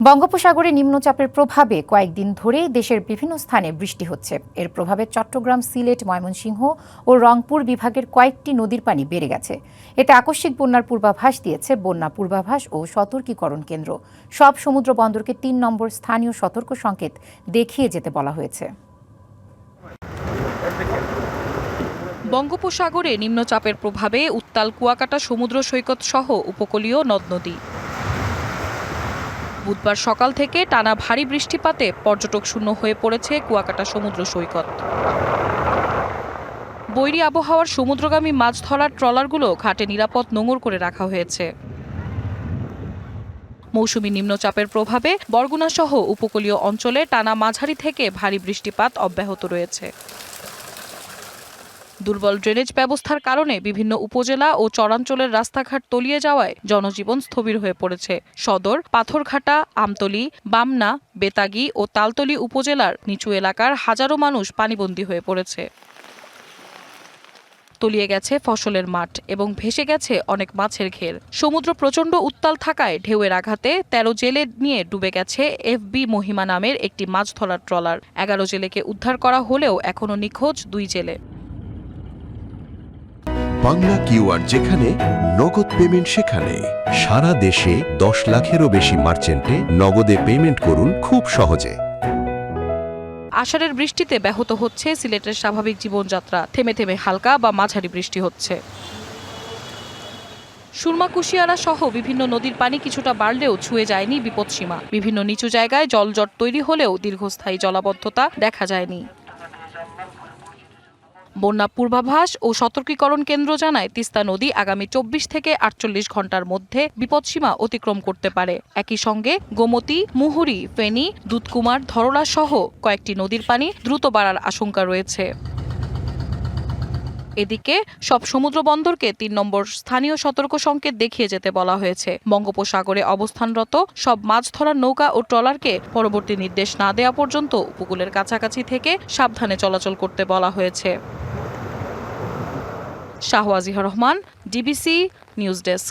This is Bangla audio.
বঙ্গোপসাগরে নিম্নচাপের প্রভাবে কয়েকদিন ধরেই দেশের বিভিন্ন স্থানে বৃষ্টি হচ্ছে। এর প্রভাবে চট্টগ্রাম, সিলেট, ময়মনসিংহ ও রংপুর বিভাগের কয়েকটি নদীর পানি বেড়ে গেছে। এতে আকস্মিক বন্যার পূর্বাভাস দিয়েছে বন্যা পূর্বাভাস ও সতর্কীকরণ কেন্দ্র। সব সমুদ্র বন্দরকে ৩ নম্বর স্থানীয় সতর্ক সংকেত দেখিয়ে যেতে বলা হয়েছে। বঙ্গোপসাগরে নিম্নচাপের প্রভাবে উত্তাল কুয়াকাটা সমুদ্র সৈকত সহ উপকূলীয় নদ-নদী। বুধবার সকাল থেকে টানা ভারী বৃষ্টিপাতে পর্যটক শূন্য হয়ে পড়েছে কুয়াকাটা সমুদ্র সৈকত। বৈরী আবহাওয়ার সমুদ্রগামী মাছ ধরার ট্রলারগুলো ঘাটে নিরাপদ নোঙর করে রাখা হয়েছে। মৌসুমী নিম্নচাপের প্রভাবে বরগুনা সহ উপকূলীয় অঞ্চলে টানা মাঝারি থেকে ভারী বৃষ্টিপাত অব্যাহত রয়েছে। দুর্বল ড্রেনেজ ব্যবস্থার কারণে বিভিন্ন উপজেলা ও চরাঞ্চলের রাস্তাঘাট তলিয়ে যাওয়ায় জনজীবন স্থবির হয়ে পড়েছে। সদর, পাথরঘাটা, আমতলী, বামনা, বেতাগী ও তালতলী উপজেলার নিচু এলাকার হাজারো মানুষ পানিবন্দী হয়ে পড়েছে। তলিয়ে গেছে ফসলের মাঠ এবং ভেসে গেছে অনেক মাছের ঘের। সমুদ্র প্রচণ্ড উত্তাল থাকায় ঢেউয়ের আঘাতে ১৩ জেলে নিয়ে ডুবে গেছে এফবি মহিমা নামের একটি মাছ ধরার ট্রলার। ১১ জেলেকে উদ্ধার করা হলেও এখনও নিখোঁজ ২ জেলে। বাংলা কিউআর যেখানে নগদ পেমেন্ট সেখানে। সারা দেশে ১০ লাখেরও বেশি মার্চেন্টে নগদে পেমেন্ট করুন খুব সহজে। আষাঢ়ের বৃষ্টিতে ব্যাহত হচ্ছে সিলেটের স্বাভাবিক জীবনযাত্রা। থেমে থেমে হালকা বা মাঝারি বৃষ্টি হচ্ছে। সুরমা, কুশিয়ারা সহ বিভিন্ন নদীর পানি কিছুটা বাড়লেও ছুঁয়ে যায়নি বিপদসীমা। বিভিন্ন নিচু জায়গায় জলজট তৈরি হলেও দীর্ঘস্থায়ী জলাবদ্ধতা দেখা যায়নি। বন্যা পূর্বাভাস ও সতর্কীকরণ কেন্দ্র জানায়, তিস্তা নদী আগামী ২৪ থেকে ৪৮ ঘণ্টার মধ্যে বিপদসীমা অতিক্রম করতে পারে। একই সঙ্গে গোমতী, মুহুরী, ফেনী, দুধকুমার, ধরলা সহ কয়েকটি নদীর পানি দ্রুত বাড়ার আশঙ্কা রয়েছে। এদিকে সব সমুদ্র বন্দরকে ৩ নম্বর স্থানীয় সতর্ক সংকেত দেখিয়ে যেতে বলা হয়েছে। বঙ্গোপসাগরে অবস্থানরত সব মাছ ধরার নৌকা ও ট্রলারকে পরবর্তী নির্দেশ না দেওয়া পর্যন্ত উপকূলের কাছাকাছি থেকে সাবধানে চলাচল করতে বলা হয়েছে। শাহওয়াজিহা রহমান, ডিবিসি নিউজ ডেস্ক।